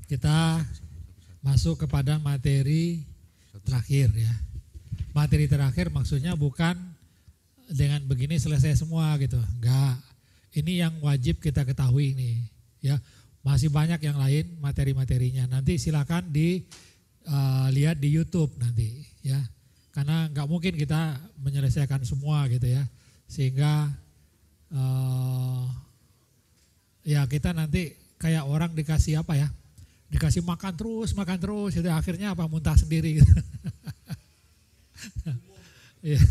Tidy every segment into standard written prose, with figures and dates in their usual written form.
kita masuk kepada materi terakhir ya. Materi terakhir maksudnya bukan dengan begini selesai semua gitu. Enggak. Ini yang wajib kita ketahui nih ya. Masih banyak yang lain materi-materinya. Nanti silakan dilihat di YouTube nanti ya. Karena enggak mungkin kita menyelesaikan semua gitu ya. Sehingga ya kita nanti kayak orang dikasih apa ya? Dikasih makan terus, itu akhirnya apa? Muntah sendiri gitu. Ya.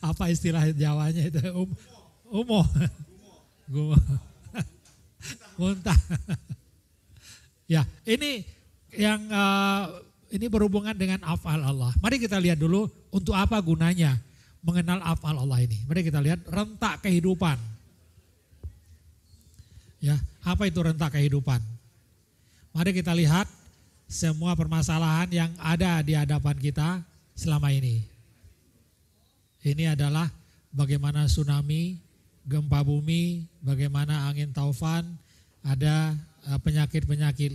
Apa istilah Jawanya itu? Umo. Muntah. Ya, ini yang ini berhubungan dengan af'al Allah. Mari kita lihat dulu untuk apa gunanya mengenal af'al Allah ini. Mari kita lihat rentak kehidupan. Ya, apa itu rentak kehidupan? Mari kita lihat semua permasalahan yang ada di hadapan kita selama ini. Ini adalah bagaimana tsunami, gempa bumi, bagaimana angin taufan, ada penyakit-penyakit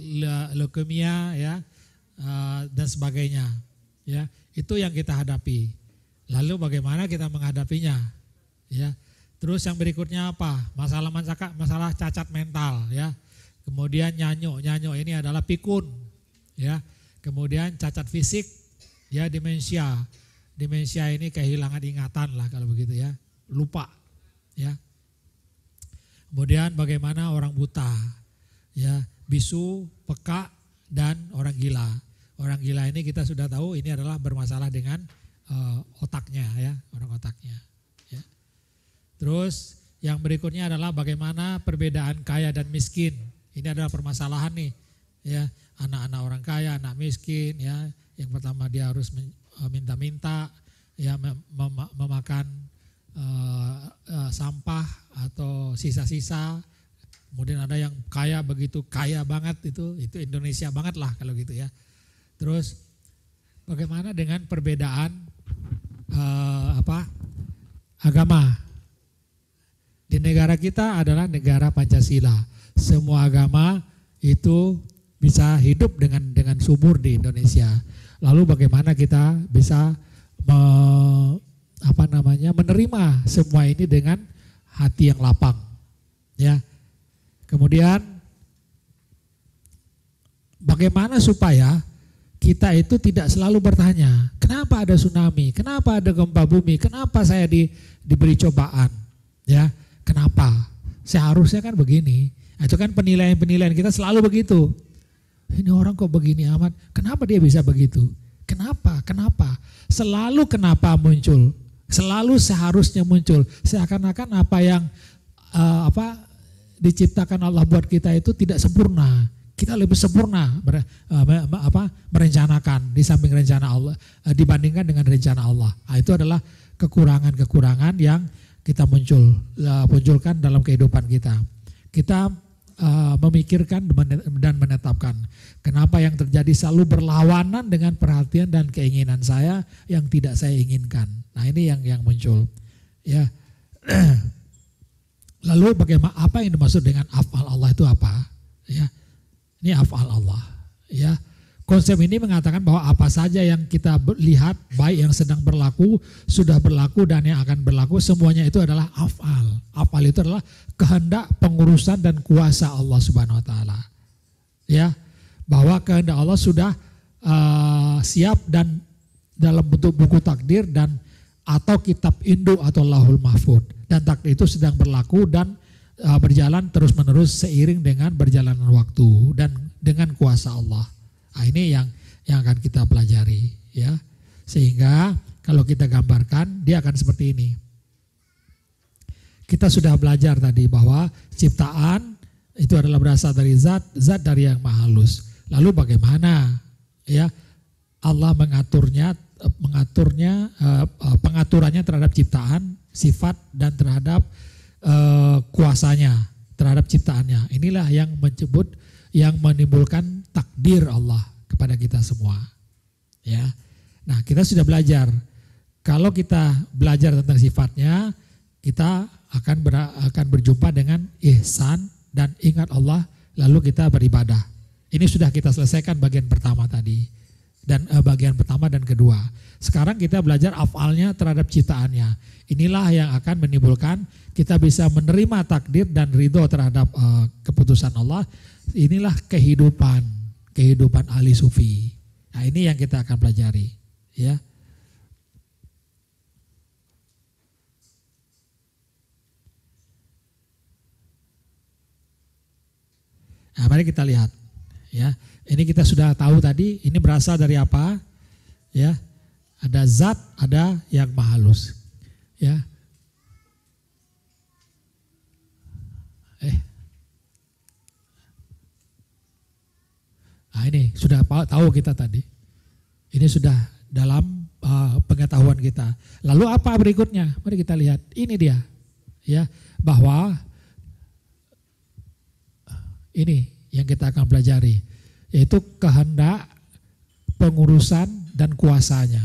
leukemia ya dan sebagainya. Ya, itu yang kita hadapi. Lalu bagaimana kita menghadapinya? Ya. Terus yang berikutnya apa? Masalah cacat mental ya. Kemudian nyanyuk ini adalah pikun ya. Kemudian cacat fisik ya, demensia. Demensia ini kehilangan ingatan lah kalau begitu ya. Lupa ya. Kemudian bagaimana orang buta ya, bisu, peka dan orang gila. Orang gila ini kita sudah tahu ini adalah bermasalah dengan otaknya ya, orang otaknya. Terus yang berikutnya adalah bagaimana perbedaan kaya dan miskin. Ini adalah permasalahan nih ya, anak-anak orang kaya, anak miskin ya. Yang pertama dia harus minta-minta ya, memakan sampah atau sisa-sisa. Kemudian ada yang kaya begitu kaya banget, itu Indonesia banget lah kalau gitu ya. Terus bagaimana dengan perbedaan agama? Di negara kita adalah negara Pancasila. Semua agama itu bisa hidup dengan subur di Indonesia. Lalu bagaimana kita bisa menerima semua ini dengan hati yang lapang. Ya. Kemudian bagaimana supaya kita itu tidak selalu bertanya, kenapa ada tsunami, kenapa ada gempa bumi, kenapa saya diberi cobaan, ya. Kenapa? Seharusnya kan begini. Itu kan penilaian-penilaian kita selalu begitu. Ini orang kok begini amat. Kenapa dia bisa begitu? Kenapa? Kenapa? Selalu kenapa muncul? Selalu seharusnya muncul. Seakan-akan apa yang diciptakan Allah buat kita itu tidak sempurna. Kita lebih sempurna merencanakan di samping rencana Allah dibandingkan dengan rencana Allah. Nah, itu adalah kekurangan-kekurangan yang kita munculkan dalam kehidupan kita. Kita memikirkan dan menetapkan kenapa yang terjadi selalu berlawanan dengan perhatian dan keinginan saya yang tidak saya inginkan. Nah, ini yang muncul. Ya. Lalu bagaimana, apa yang dimaksud dengan af'al Allah itu apa? Ya. Ini af'al Allah. Ya. Konsep ini mengatakan bahwa apa saja yang kita lihat, baik yang sedang berlaku, sudah berlaku dan yang akan berlaku, semuanya itu adalah af'al. Af'al itu adalah kehendak, pengurusan dan kuasa Allah Subhanahu wa taala. Ya. Bahwa kehendak Allah sudah siap dan dalam bentuk buku takdir dan atau kitab induk atau Lauhul Mahfud. Dan takdir itu sedang berlaku dan berjalan terus-menerus seiring dengan berjalanan waktu dan dengan kuasa Allah. Nah, ini yang akan kita pelajari ya. Sehingga kalau kita gambarkan dia akan seperti ini. Kita sudah belajar tadi bahwa ciptaan itu adalah berasal dari zat dari yang maha halus. Lalu bagaimana ya Allah pengaturannya terhadap ciptaan, sifat dan terhadap kuasanya terhadap ciptaannya. Inilah yang menimbulkan takdir Allah kepada kita semua. Ya. Nah, kita sudah belajar. Kalau kita belajar tentang sifatnya, kita akan berjumpa dengan ihsan dan ingat Allah lalu kita beribadah. Ini sudah kita selesaikan bagian pertama tadi. Dan bagian pertama dan kedua. Sekarang kita belajar afalnya terhadap ciptaannya. Inilah yang akan menimbulkan kita bisa menerima takdir dan ridho terhadap keputusan Allah. Inilah kehidupan ahli sufi. Nah, ini yang kita akan pelajari, ya. Nah, mari kita lihat, ya. Ini kita sudah tahu tadi, ini berasal dari apa? Ya. Ada zat, ada yang maha halus. Ya. Nah, ini sudah tahu kita tadi. Ini sudah dalam pengetahuan kita. Lalu apa berikutnya? Mari kita lihat. Ini dia. Ya, bahwa ini yang kita akan pelajari, yaitu kehendak, pengurusan dan kuasanya.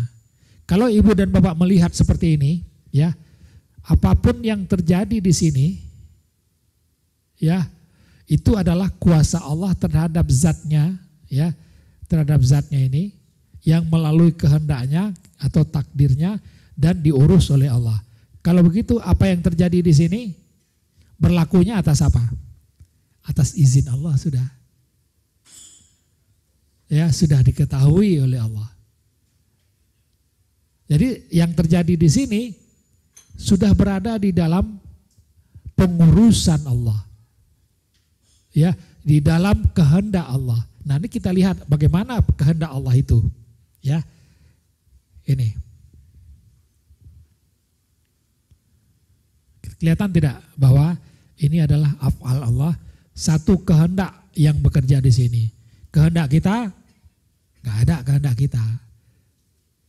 Kalau ibu dan bapak melihat seperti ini, ya, apapun yang terjadi di sini, ya, itu adalah kuasa Allah terhadap zatnya, ya, terhadap zatnya ini yang melalui kehendaknya atau takdirnya dan diurus oleh Allah. Kalau begitu, apa yang terjadi di sini berlakunya atas apa? Atas izin Allah sudah. Ya, sudah diketahui oleh Allah. Jadi yang terjadi di sini sudah berada di dalam pengurusan Allah. Ya, di dalam kehendak Allah. Nah, ini kita lihat bagaimana kehendak Allah itu. Ya. Ini. Kelihatan tidak bahwa ini adalah af'al Allah, satu kehendak yang bekerja di sini. Kehendak kita enggak ada kehendak kita.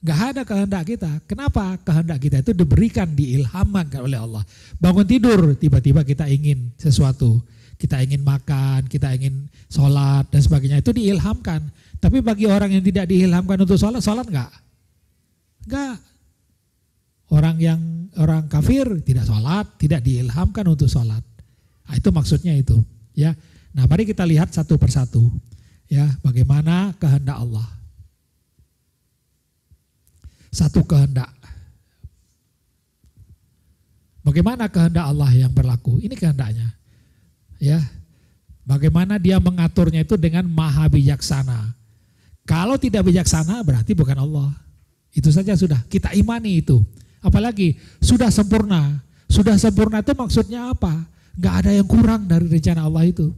Enggak ada kehendak kita. Kenapa? Kehendak kita itu diberikan, diilhamkan oleh Allah. Bangun tidur, tiba-tiba kita ingin sesuatu. Kita ingin makan, kita ingin sholat dan sebagainya. Itu diilhamkan. Tapi bagi orang yang tidak diilhamkan untuk sholat, sholat enggak? Enggak. Orang kafir tidak sholat, tidak diilhamkan untuk sholat. Nah, itu maksudnya itu. Ya. Nah, mari kita lihat satu persatu. Ya, bagaimana kehendak Allah. Satu kehendak. Bagaimana kehendak Allah yang berlaku? Ini kehendaknya. Ya. Bagaimana dia mengaturnya itu dengan maha bijaksana. Kalau tidak bijaksana berarti bukan Allah. Itu saja sudah, kita imani itu. Apalagi sudah sempurna. Sudah sempurna itu maksudnya apa? Enggak ada yang kurang dari rencana Allah itu.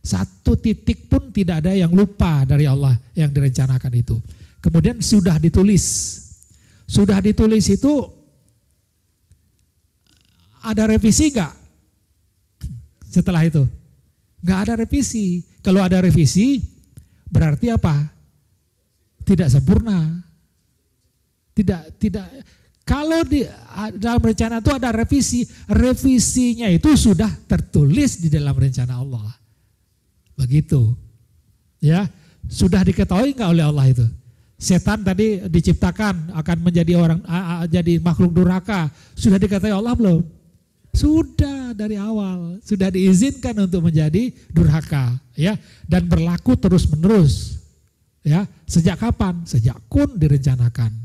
Satu titik pun tidak ada yang lupa dari Allah yang direncanakan itu. Kemudian sudah ditulis. Sudah ditulis itu ada revisi enggak? Setelah itu? Enggak ada revisi. Kalau ada revisi berarti apa? Tidak sempurna. Tidak. Kalau di dalam rencana itu ada revisi, revisinya itu sudah tertulis di dalam rencana Allah. Begitu. Ya, sudah diketahui enggak oleh Allah itu? Setan tadi diciptakan akan menjadi jadi makhluk durhaka. Sudah diketahui Allah belum? Sudah dari awal, sudah diizinkan untuk menjadi durhaka, ya, dan berlaku terus-menerus. Ya, sejak kapan? Sejak kun direncanakan.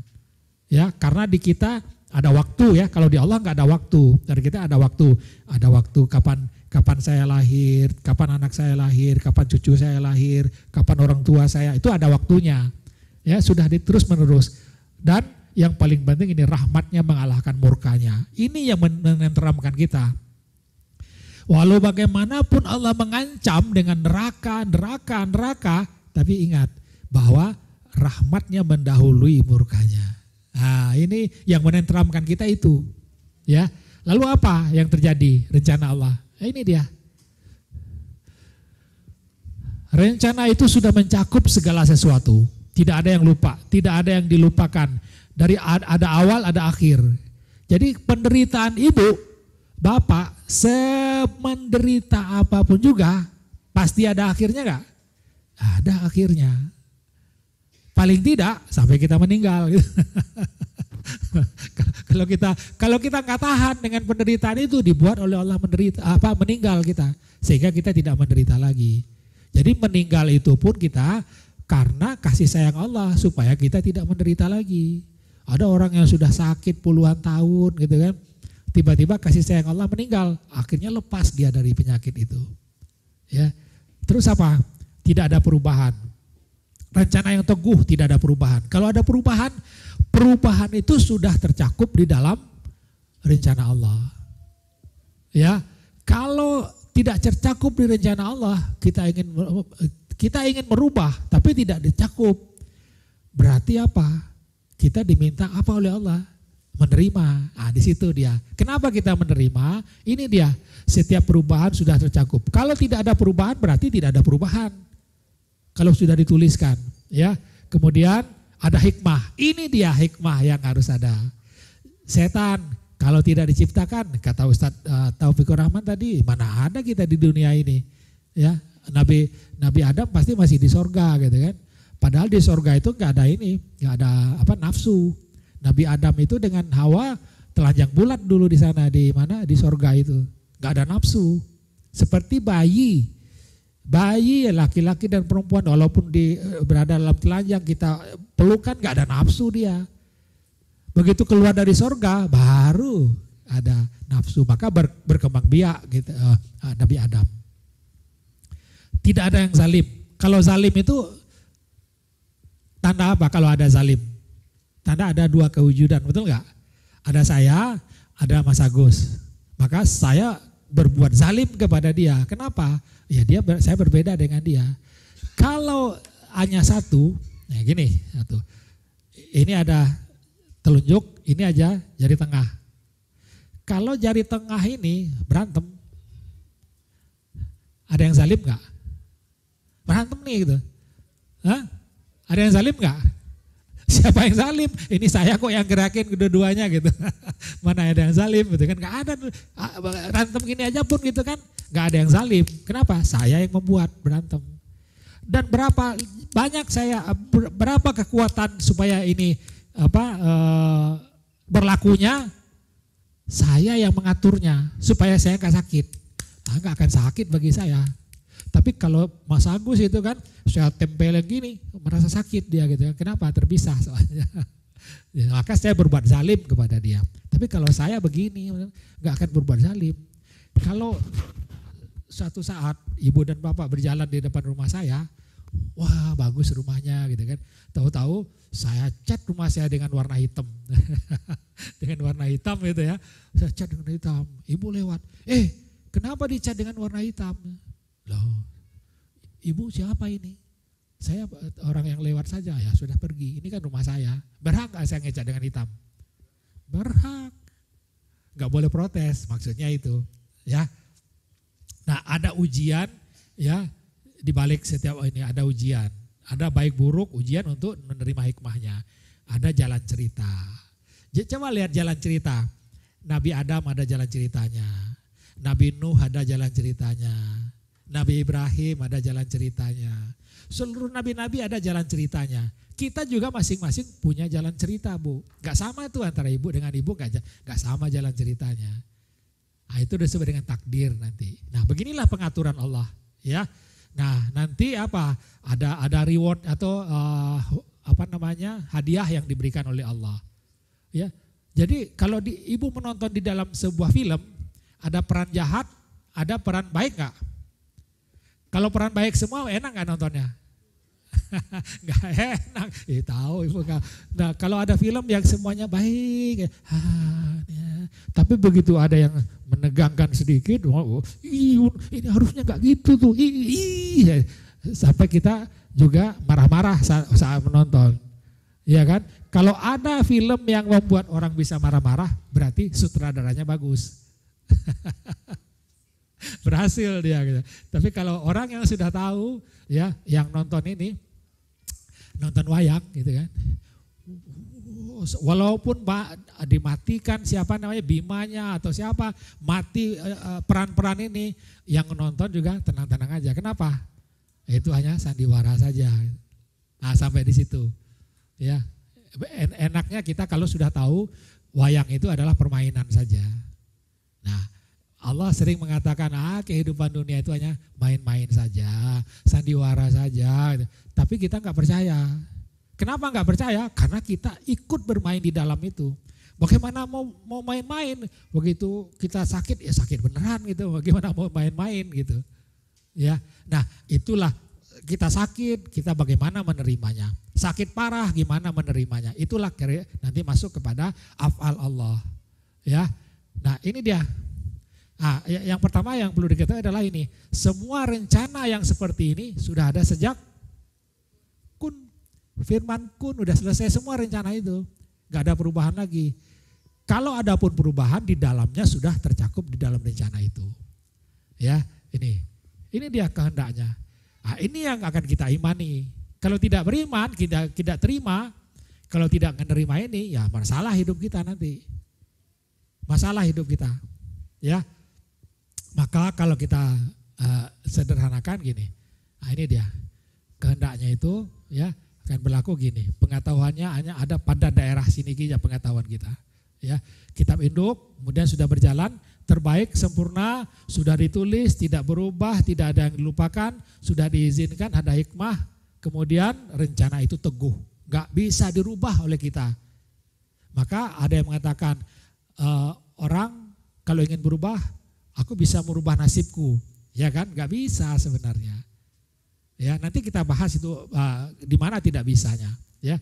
Ya, karena di kita ada waktu, ya. Kalau di Allah nggak ada waktu. Dari kita ada waktu. Ada waktu kapan saya lahir, kapan anak saya lahir, kapan cucu saya lahir, kapan orang tua saya. Itu ada waktunya. Ya, sudah terus menerus. Dan yang paling penting ini rahmatnya mengalahkan murkanya. Ini yang menenteramkan kita. Walau bagaimanapun Allah mengancam dengan neraka, tapi ingat bahwa rahmatnya mendahului murkanya. Nah, ini yang menenteramkan kita itu, ya. Lalu apa yang terjadi rencana Allah? Nah, ini dia. Rencana itu sudah mencakup segala sesuatu. Tidak ada yang lupa, tidak ada yang dilupakan. Dari ada awal, ada akhir. Jadi penderitaan ibu, bapak, semenderita apapun juga, pasti ada akhirnya enggak? Ada akhirnya. Paling tidak sampai kita meninggal. Kalau kita nggak tahan dengan penderitaan itu, dibuat oleh Allah meninggal kita, sehingga kita tidak menderita lagi. Jadi meninggal itu pun kita karena kasih sayang Allah supaya kita tidak menderita lagi. Ada orang yang sudah sakit puluhan tahun gitu kan, tiba-tiba kasih sayang Allah meninggal, akhirnya lepas dia dari penyakit itu. Ya, terus apa? Tidak ada perubahan. Rencana yang teguh tidak ada perubahan. Kalau ada perubahan, perubahan itu sudah tercakup di dalam rencana Allah. Ya, kalau tidak tercakup di rencana Allah, kita ingin merubah tapi tidak dicakup. Berarti apa? Kita diminta apa oleh Allah? Menerima. Di situ dia. Kenapa kita menerima? Ini dia. Setiap perubahan sudah tercakup. Kalau tidak ada perubahan berarti tidak ada perubahan. Kalau sudah dituliskan, ya. Kemudian ada hikmah. Ini dia hikmah yang harus ada. Setan kalau tidak diciptakan, kata Ustadz Taufikur Rahman tadi, mana ada kita di dunia ini, ya. Nabi Adam pasti masih di sorga gitu kan. Padahal di sorga itu nggak ada ini, nggak ada nafsu. Nabi Adam itu dengan Hawa telanjang bulat dulu di sana, di mana, di sorga itu, nggak ada nafsu. Seperti bayi laki-laki dan perempuan walaupun berada dalam telanjang kita pelukan, nggak ada nafsu dia. Begitu keluar dari sorga baru ada nafsu, maka berkembang biak gitu, Nabi Adam. Tidak ada yang zalim. Kalau zalim itu tanda apa? Kalau ada zalim, tanda ada dua kewujudan, betul nggak? Ada saya, ada Mas Agus. Maka saya berbuat zalim kepada dia. Kenapa? Ya saya berbeda dengan dia. Kalau hanya satu, ya gini, satu. Ini ada telunjuk, ini aja jari tengah. Kalau jari tengah ini berantem, ada yang zalim nggak? Berantem nih gitu. Hah? Ada yang zalim nggak? Siapa yang zalim? Ini saya kok yang gerakin kedua-duanya gitu. Mana ada yang zalim gitu kan? Nggak ada. Berantem gini aja pun gitu kan? Nggak ada yang zalim. Kenapa? Saya yang membuat berantem. Dan berapa kekuatan supaya ini berlakunya? Saya yang mengaturnya supaya saya nggak sakit. Nggak akan sakit bagi saya. Tapi kalau Mas Agus itu kan saya tempelin gini, merasa sakit dia gitu. Kenapa? Terpisah soalnya. Ya, maka saya berbuat zalim kepada dia. Tapi kalau saya begini, nggak akan berbuat zalim. Kalau suatu saat ibu dan bapak berjalan di depan rumah saya, wah bagus rumahnya gitu kan. Tahu-tahu saya cat rumah saya dengan warna hitam. Dengan warna hitam gitu ya. Saya cat dengan hitam. Ibu lewat, kenapa dicat dengan warna hitam? Loh, ibu siapa ini? Saya orang yang lewat saja, ya sudah pergi. Ini kan rumah saya. Berhak gak saya ngecat dengan hitam? Berhak. Gak boleh protes, maksudnya itu. Ya. Nah ada ujian, ya di balik setiap ini ada ujian. Ada baik buruk ujian untuk menerima hikmahnya. Ada jalan cerita. Coba lihat jalan cerita. Nabi Adam ada jalan ceritanya. Nabi Nuh ada jalan ceritanya. Nabi Ibrahim ada jalan ceritanya. Seluruh nabi-nabi ada jalan ceritanya. Kita juga masing-masing punya jalan cerita, Bu. Gak sama tuh antara ibu dengan ibu, gak sama jalan ceritanya. Nah, itu disebut dengan takdir nanti. Nah, beginilah pengaturan Allah, ya. Nah, nanti apa? Ada reward atau hadiah yang diberikan oleh Allah. Ya. Jadi kalau ibu menonton di dalam sebuah film, ada peran jahat, ada peran baik gak? Kalau peran baik semua enak gak nontonnya? Gak enak, tahu ibu. Nah kalau ada film yang semuanya baik, tapi begitu ada yang menegangkan sedikit, ini harusnya gak gitu tuh, sampai kita juga marah-marah saat menonton, ya kan? Kalau ada film yang membuat orang bisa marah-marah, berarti sutradaranya bagus. Berhasil dia gitu. Tapi kalau orang yang sudah tahu, ya yang nonton ini, nonton wayang gitu kan, walaupun dimatikan siapa namanya Bimanya atau siapa mati peran-peran ini, yang nonton juga tenang-tenang aja. Kenapa? Itu hanya sandiwara saja. Nah sampai di situ, ya enaknya kita kalau sudah tahu wayang itu adalah permainan saja. Nah Allah sering mengatakan kehidupan dunia itu hanya main-main saja, sandiwara saja. Tapi kita nggak percaya. Kenapa nggak percaya? Karena kita ikut bermain di dalam itu. Bagaimana mau main-main? Begitu kita sakit ya sakit beneran gitu. Bagaimana mau main-main gitu? Ya, nah itulah kita sakit, kita bagaimana menerimanya. Sakit parah, gimana menerimanya. Itulah nanti masuk kepada af'al Allah. Ya, nah ini dia. Nah, yang pertama yang perlu diketahui adalah ini. Semua rencana yang seperti ini sudah ada sejak kun. Firman kun udah selesai semua rencana itu. Gak ada perubahan lagi. Kalau ada pun perubahan di dalamnya sudah tercakup di dalam rencana itu. Ya, ini dia kehendaknya. Nah, ini yang akan kita imani. Kalau tidak beriman, kita tidak terima. Kalau tidak menerima ini, ya masalah hidup kita nanti. Masalah hidup kita. Ya, maka kalau kita sederhanakan gini. Nah, ini dia kehendaknya itu, ya. Akan berlaku gini, pengetahuannya hanya ada pada daerah sini saja pengetahuan kita. Ya, kitab induk kemudian sudah berjalan, terbaik, sempurna, sudah ditulis, tidak berubah, tidak ada yang dilupakan, sudah diizinkan, ada hikmah, kemudian rencana itu teguh, nggak bisa dirubah oleh kita. Maka ada yang mengatakan orang kalau ingin berubah, aku bisa merubah nasibku, ya kan? Nggak bisa sebenarnya. Ya, nanti kita bahas itu di mana tidak bisanya. Ya,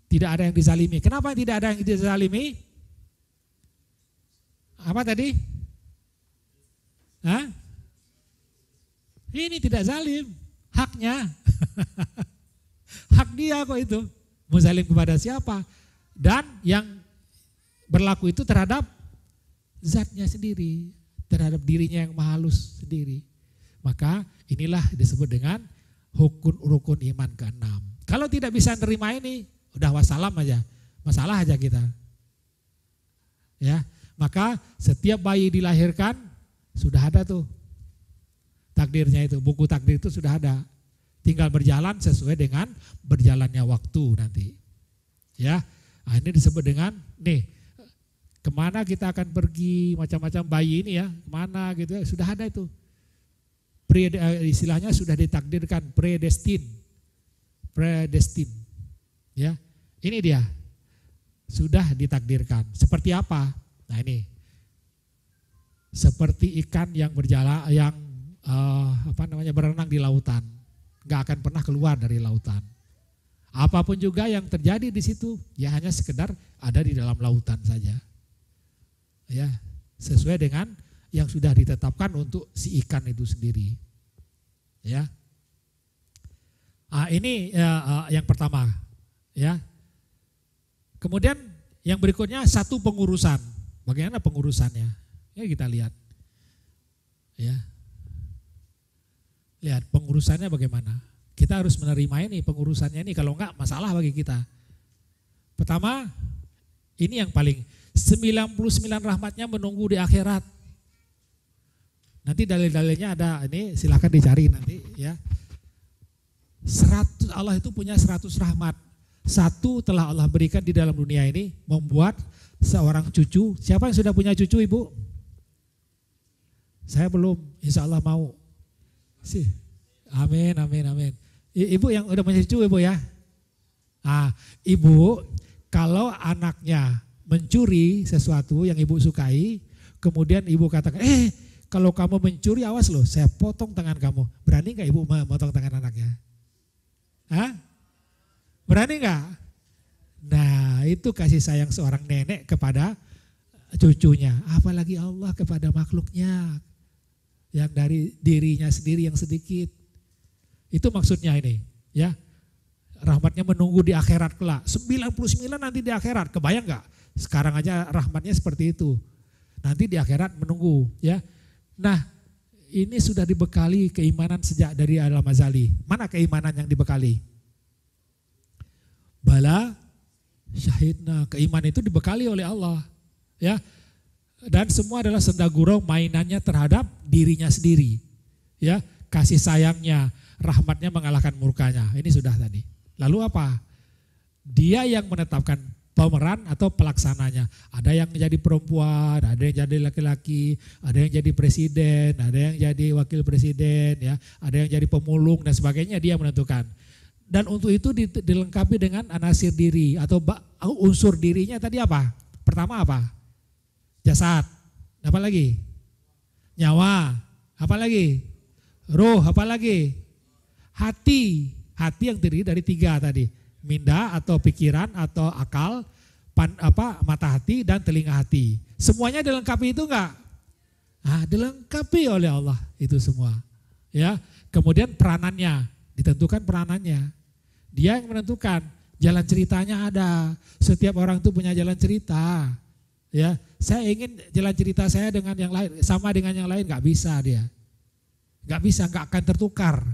tidak ada yang dizalimi. Kenapa tidak ada yang dizalimi? Apa tadi? Hah? Ini tidak zalim, haknya. Hak dia kok itu. Mau zalim kepada siapa? Dan yang berlaku itu terhadap zatnya sendiri, terhadap dirinya yang maha halus sendiri. Maka inilah disebut dengan rukun iman ke-6. Kalau tidak bisa nerima ini, udah wassalam aja, masalah aja kita. Ya, maka setiap bayi dilahirkan sudah ada tuh takdirnya itu, buku takdir itu sudah ada. Tinggal berjalan sesuai dengan berjalannya waktu nanti. Ya, nah ini disebut dengan kemana kita akan pergi, macam-macam bayi ini ya, kemana gitu ya, sudah ada itu. Istilahnya sudah ditakdirkan, predestin. Ya, ini dia sudah ditakdirkan. Seperti apa? Nah ini, seperti ikan yang berjalan, yang berenang di lautan, nggak akan pernah keluar dari lautan. Apapun juga yang terjadi di situ, ya hanya sekedar ada di dalam lautan saja. Ya, sesuai dengan yang sudah ditetapkan untuk si ikan itu sendiri. Ya. Ini yang pertama, ya. Kemudian yang berikutnya satu pengurusan. Bagaimana pengurusannya? Ya kita lihat. Ya. Lihat pengurusannya bagaimana. Kita harus menerima ini pengurusannya ini, kalau enggak masalah bagi kita. Pertama, ini yang paling 99 rahmatnya menunggu di akhirat. Nanti dalil-dalilnya ada, ini silahkan dicari nanti ya. 100, Allah itu punya 100 rahmat. Satu telah Allah berikan di dalam dunia ini, membuat seorang cucu. Siapa yang sudah punya cucu, Ibu? Saya belum, insya Allah mau. Amin, amin, amin. Ibu yang udah punya cucu, Ibu ya. Ibu kalau anaknya mencuri sesuatu yang Ibu sukai, kemudian Ibu katakan, kalau kamu mencuri awas loh, saya potong tangan kamu. Berani gak Ibu memotong tangan anaknya? Berani gak? Nah itu kasih sayang seorang nenek kepada cucunya. Apalagi Allah kepada makhluknya. Yang dari dirinya sendiri yang sedikit. Itu maksudnya ini. Ya, rahmatnya menunggu di akhirat kelak. 99 nanti di akhirat. Kebayang gak? Sekarang aja rahmatnya seperti itu. Nanti di akhirat menunggu. Ya. Nah, ini sudah dibekali keimanan sejak dari alam azali. Mana keimanan yang dibekali? Bala syahidna. Keimanan itu dibekali oleh Allah. Ya. Dan semua adalah senda gurau mainannya terhadap dirinya sendiri. Ya, kasih sayangnya, rahmatnya mengalahkan murkanya. Ini sudah tadi. Lalu apa? Dia yang menetapkan pemeran atau pelaksananya. Ada yang jadi perempuan, ada yang jadi laki-laki, ada yang jadi presiden, ada yang jadi wakil presiden, ya, ada yang jadi pemulung dan sebagainya, dia menentukan. Dan untuk itu dilengkapi dengan anasir diri atau unsur dirinya tadi apa? Pertama apa? Jasad. Apa lagi? Nyawa. Apa lagi? Roh. Apa lagi? Hati. Hati yang terdiri dari 3 tadi. Minda atau pikiran atau akal, mata hati dan telinga hati. Semuanya dilengkapi itu enggak? Nah, dilengkapi oleh Allah itu semua. Ya, kemudian peranannya, ditentukan peranannya. Dia yang menentukan, jalan ceritanya ada. Setiap orang itu punya jalan cerita. Ya, saya ingin jalan cerita saya dengan yang lain, sama dengan yang lain, enggak bisa dia. Enggak bisa, enggak akan tertukar.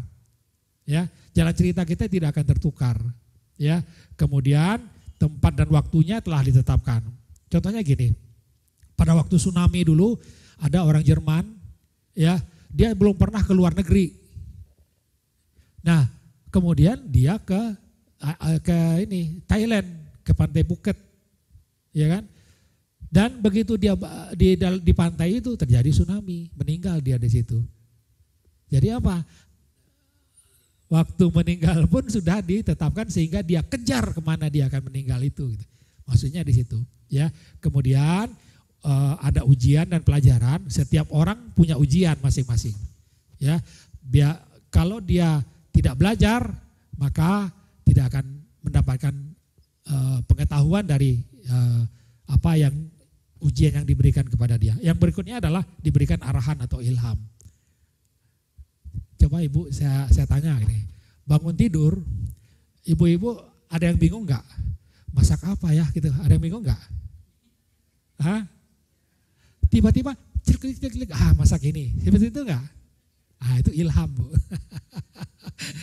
Ya, jalan cerita kita tidak akan tertukar. Ya, kemudian tempat dan waktunya telah ditetapkan. Contohnya gini, pada waktu tsunami dulu ada orang Jerman, ya, dia belum pernah ke luar negeri. Nah, kemudian dia ke Thailand, ke pantai Phuket, ya kan? Dan begitu dia di pantai itu terjadi tsunami, meninggal dia di situ. Jadi apa? Waktu meninggal pun sudah ditetapkan sehingga dia kejar kemana dia akan meninggal itu. Gitu. Maksudnya di situ. Ya. Kemudian ada ujian dan pelajaran. Setiap orang punya ujian masing-masing. Ya. Kalau dia tidak belajar maka tidak akan mendapatkan pengetahuan dari apa yang ujian yang diberikan kepada dia. Yang berikutnya adalah diberikan arahan atau ilham. Coba ibu saya tanya ini, bangun tidur, ibu-ibu ada yang bingung nggak? Masak apa ya gitu? Ada yang bingung nggak? Hah? Tiba-tiba clik, masak ini, seperti itu nggak? Itu ilham, Bu.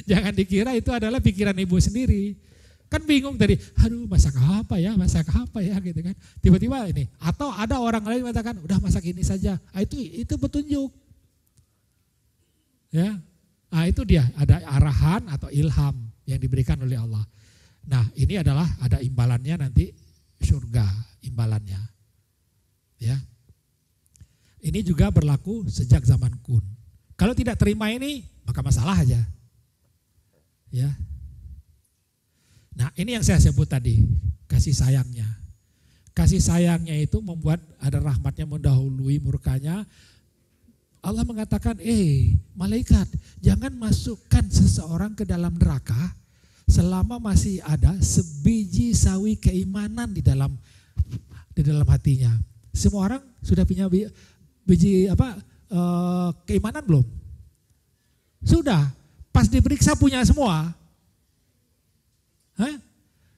Jangan dikira itu adalah pikiran ibu sendiri. Kan bingung tadi, aduh masak apa ya gitu kan. Tiba-tiba ini, atau ada orang lain mengatakan, udah masak ini saja. Itu petunjuk. Ya, itu dia ada arahan atau ilham yang diberikan oleh Allah. Nah, ini adalah ada imbalannya nanti surga imbalannya. Ya, ini juga berlaku sejak zaman kun. Kalau tidak terima ini maka masalah aja. Ya, nah ini yang saya sebut tadi kasih sayangnya. Kasih sayangnya itu membuat ada rahmatnya mendahului murkanya. Allah mengatakan, malaikat jangan masukkan seseorang ke dalam neraka selama masih ada sebiji sawi keimanan di dalam hatinya. Semua orang sudah punya biji keimanan belum? Sudah, pas diperiksa punya semua.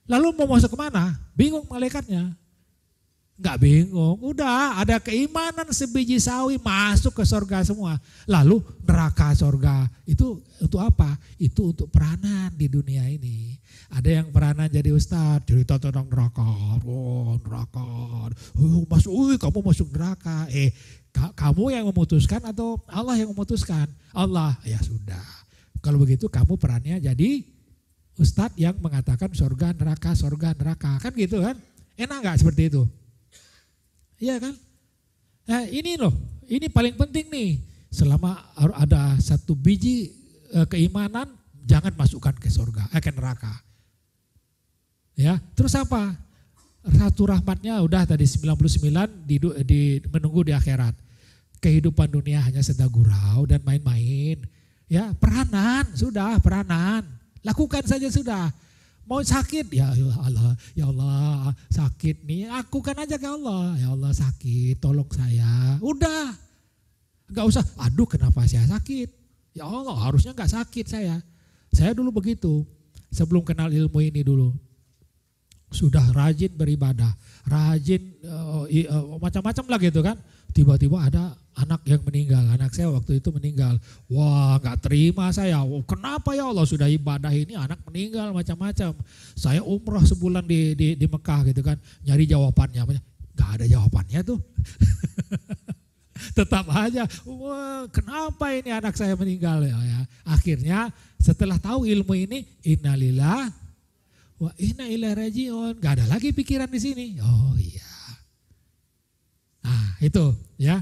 Lalu mau masuk kemana? Bingung malaikatnya. Enggak bingung, udah ada keimanan sebiji sawi masuk ke surga semua. Lalu neraka surga itu untuk apa? Itu untuk peranan di dunia ini. Ada yang peranan jadi ustadz, cerita tentang neraka. Kamu masuk neraka. Kamu yang memutuskan atau Allah yang memutuskan? Allah, ya sudah. Kalau begitu kamu perannya jadi ustadz yang mengatakan surga neraka. Kan gitu kan? Enak enggak seperti itu? Iya kan? Nah ini paling penting nih. Selama ada satu biji keimanan, jangan masukkan ke surga, ke neraka. Ya, terus apa? Satu rahmatnya udah tadi 99 menunggu di akhirat. Kehidupan dunia hanya sedang gurau dan main-main. Ya, peranan. Lakukan saja sudah. Mau sakit, ya Allah sakit nih, lakukan aja ke Allah. Ya Allah sakit, tolong saya. Udah, gak usah, aduh kenapa saya sakit. Ya Allah harusnya gak sakit saya. Saya dulu begitu, sebelum kenal ilmu ini dulu. Sudah rajin beribadah, rajin macam-macam lah gitu kan. Tiba-tiba ada anak yang meninggal, anak saya waktu itu meninggal. Wah gak terima saya, kenapa ya Allah sudah ibadah ini anak meninggal macam-macam. Saya umrah sebulan di Mekah gitu kan, nyari jawabannya. Gak ada jawabannya tuh. Tetap aja, wah kenapa ini anak saya meninggal ya. Akhirnya setelah tahu ilmu ini, innalillah wa inna ilaihi raji'un. Gak ada lagi pikiran di sini. Oh iya. Nah itu ya.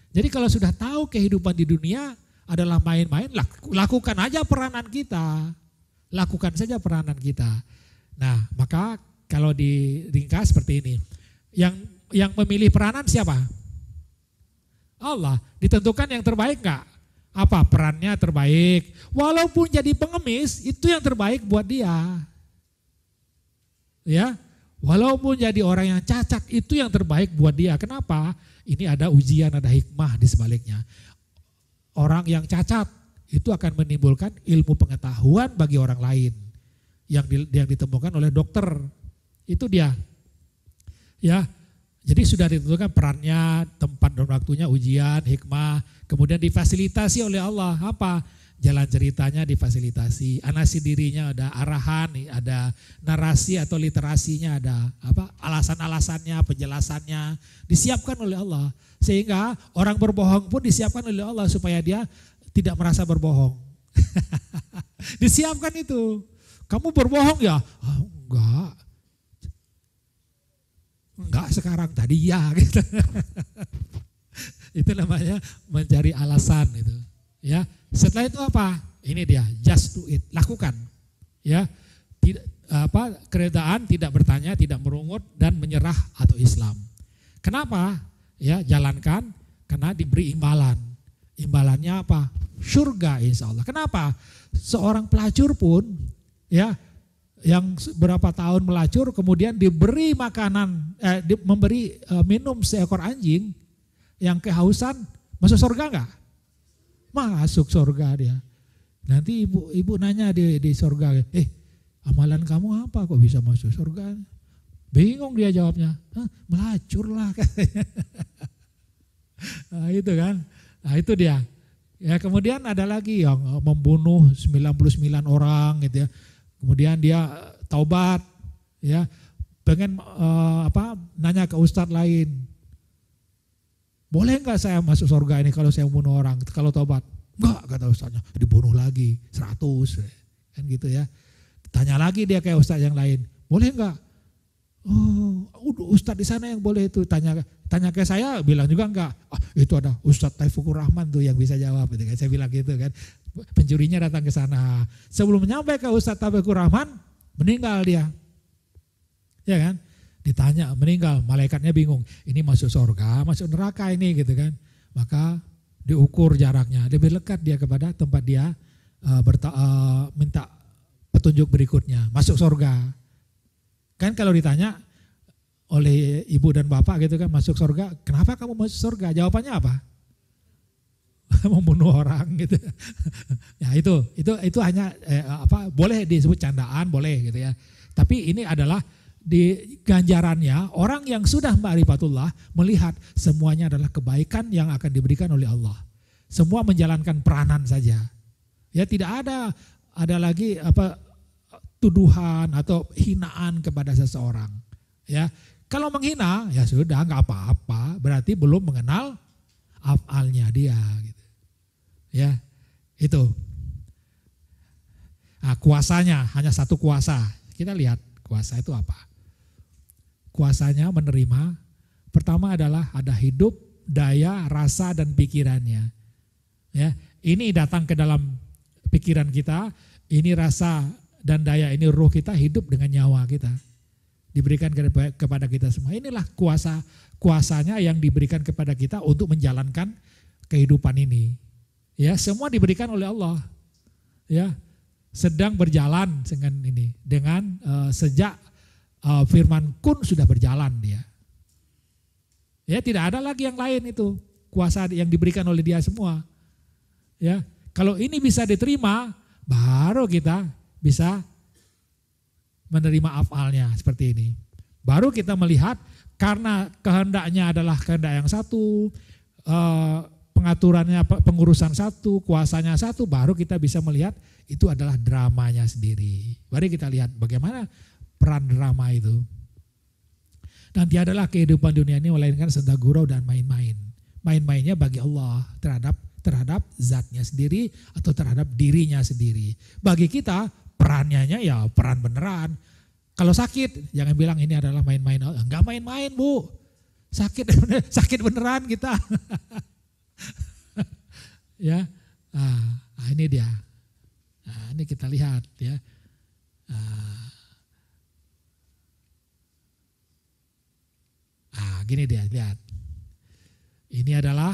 Jadi kalau sudah tahu kehidupan di dunia adalah main-main, lakukan aja peranan kita. Lakukan saja peranan kita. Nah maka kalau diringkas seperti ini. Yang memilih peranan siapa? Allah. Ditentukan yang terbaik enggak? Apa? Perannya terbaik. Walaupun jadi pengemis, itu yang terbaik buat dia. Ya, walaupun jadi orang yang cacat, itu yang terbaik buat dia. Kenapa? Ini ada ujian, ada hikmah di sebaliknya. Orang yang cacat itu akan menimbulkan ilmu pengetahuan bagi orang lain yang ditemukan oleh dokter. Itu dia. Ya. Jadi sudah ditentukan perannya, tempat dan waktunya, ujian, hikmah, kemudian difasilitasi oleh Allah. Apa? Jalan ceritanya difasilitasi, anasi dirinya ada arahan, ada narasi atau literasinya, ada apa? Alasan-alasannya, penjelasannya disiapkan oleh Allah. Sehingga orang berbohong pun disiapkan oleh Allah supaya dia tidak merasa berbohong. Disiapkan itu. Kamu berbohong ya? Oh, enggak sekarang, tadi ya gitu. Itu namanya mencari alasan itu. Ya, setelah itu apa? Ini dia, just do it, lakukan. Ya, tidak keredaan, tidak bertanya, tidak merungut dan menyerah atau Islam. Kenapa? Ya, jalankan karena diberi imbalan. Imbalannya apa? Surga insya Allah. Kenapa? Seorang pelacur pun ya yang berapa tahun melacur kemudian diberi makanan, memberi minum seekor anjing yang kehausan, masuk surga enggak? Masuk surga dia. Nanti ibu nanya di surga, amalan kamu apa kok bisa masuk surga? Bingung dia jawabnya, melacur lah katanya. Nah, itu kan, nah itu dia. Ya kemudian ada lagi yang membunuh 99 orang gitu ya. Kemudian dia taubat, ya pengen nanya ke ustadz lain, boleh nggak saya masuk surga ini kalau saya membunuh orang? Kalau taubat, enggak kata ustadznya, dibunuh lagi 100, kan gitu ya. Tanya lagi dia ke ustadz yang lain, boleh nggak? Oh, ustadz di sana yang boleh itu. Tanya ke saya, bilang juga enggak. Itu ada Ustadz Taifukur Rahman tuh yang bisa jawab, gitu kan. Saya bilang gitu kan. Pencurinya datang ke sana. Sebelum nyampe ke Ustadz Taifukur Rahman, meninggal dia. Ya kan? Ditanya, meninggal. Malaikatnya bingung. Ini masuk surga, masuk neraka ini gitu kan. Maka diukur jaraknya. Lebih dekat dia kepada tempat dia minta petunjuk berikutnya. Masuk surga. Kan kalau ditanya oleh ibu dan bapak gitu kan, masuk surga, kenapa kamu masuk surga? Jawabannya apa? Membunuh orang gitu. Ya itu hanya boleh disebut candaan, boleh gitu ya. Tapi ini adalah di ganjarannya orang yang sudah ma'rifatullah melihat semuanya adalah kebaikan yang akan diberikan oleh Allah. Semua menjalankan peranan saja. Ya tidak ada lagi tuduhan atau hinaan kepada seseorang. Ya, kalau menghina ya sudah nggak apa-apa, berarti belum mengenal afalnya dia. Gitu. Ya, itu. Nah, kuasanya hanya satu kuasa. Kita lihat kuasa itu apa? Kuasanya menerima. Pertama adalah ada hidup, daya, rasa dan pikirannya. Ya, ini datang ke dalam pikiran kita. Ini rasa dan daya, ini ruh kita hidup dengan nyawa kita. Diberikan kepada kita semua. Inilah kuasanya yang diberikan kepada kita untuk menjalankan kehidupan ini. Ya, semua diberikan oleh Allah. Ya, sedang berjalan dengan ini. Dengan sejak firman kun sudah berjalan dia. Ya, tidak ada lagi yang lain itu. Kuasa yang diberikan oleh dia semua. Ya, kalau ini bisa diterima, baru kita bisa menerima afalnya seperti ini. Baru kita melihat karena kehendaknya adalah kehendak yang satu, pengaturannya, pengurusan satu, kuasanya satu, baru kita bisa melihat itu adalah dramanya sendiri. Mari kita lihat bagaimana peran drama itu. Dan tiadalah kehidupan dunia ini melainkan senda gurau dan main-main. Main-mainnya bagi Allah terhadap zatnya sendiri atau terhadap dirinya sendiri. Bagi kita perannya ya peran beneran. Kalau sakit, jangan bilang ini adalah main-main. Enggak main-main, Bu. Sakit beneran kita. Ya. Nah, ini dia. Nah, ini kita lihat ya. Gini dia, lihat. Ini adalah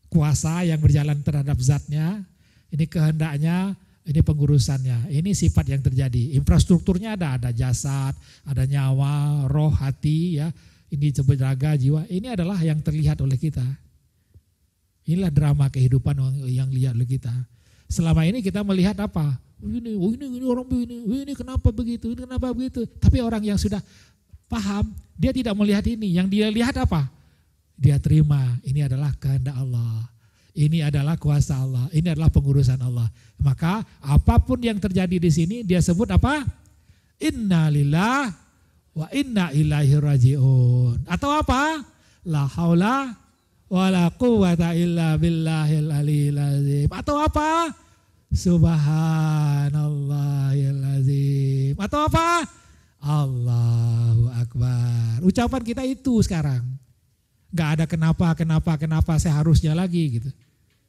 kuasa yang berjalan terhadap zatnya, ini kehendaknya, ini pengurusannya, ini sifat yang terjadi. Infrastrukturnya ada jasad, ada nyawa, roh, hati, ya. Ini disebut raga, jiwa. Ini adalah yang terlihat oleh kita. Inilah drama kehidupan yang lihat oleh kita. Selama ini kita melihat apa? Ini orang begini, ini kenapa begitu, ini kenapa begitu. Tapi orang yang sudah paham, dia tidak melihat ini. Yang dia lihat apa? Dia terima, ini adalah kehendak Allah. Ini adalah kuasa Allah, ini adalah pengurusan Allah. Maka apapun yang terjadi di sini dia sebut apa? Inna lillah wa inna ilaihi raji'un. Atau apa? La haula wa la quwwata illa billahil aliyil azim. Atau apa? Subhanallahil azim. Atau apa? Allahu Akbar. Ucapan kita itu sekarang. Gak ada kenapa seharusnya lagi gitu.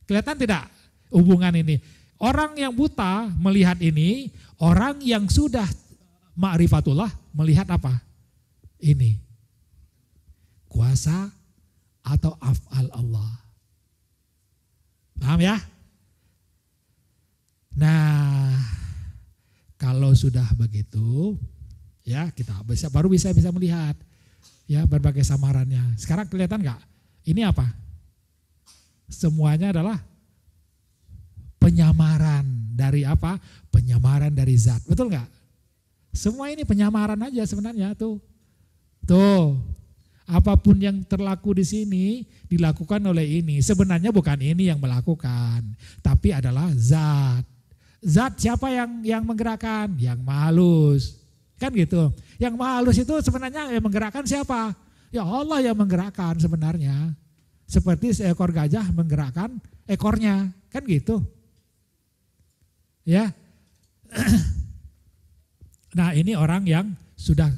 Kelihatan tidak hubungan ini? Orang yang buta melihat ini, orang yang sudah ma'rifatullah melihat apa? Ini. Kuasa atau af'al Allah. Paham ya? Nah, kalau sudah begitu, ya kita baru bisa melihat ya berbagai samarannya. Sekarang kelihatan nggak? Ini apa? Semuanya adalah penyamaran dari apa? Penyamaran dari zat. Betul nggak? Semua ini penyamaran aja sebenarnya tuh. Tuh. Apapun yang terlaku di sini dilakukan oleh ini. Sebenarnya bukan ini yang melakukan, tapi adalah zat. Zat siapa yang menggerakkan? Yang Maha Halus. Kan gitu. Yang Maha Halus itu sebenarnya yang menggerakkan siapa? Ya Allah yang menggerakkan sebenarnya. Seperti seekor gajah menggerakkan ekornya. Kan gitu. Ya. Nah, ini orang yang sudah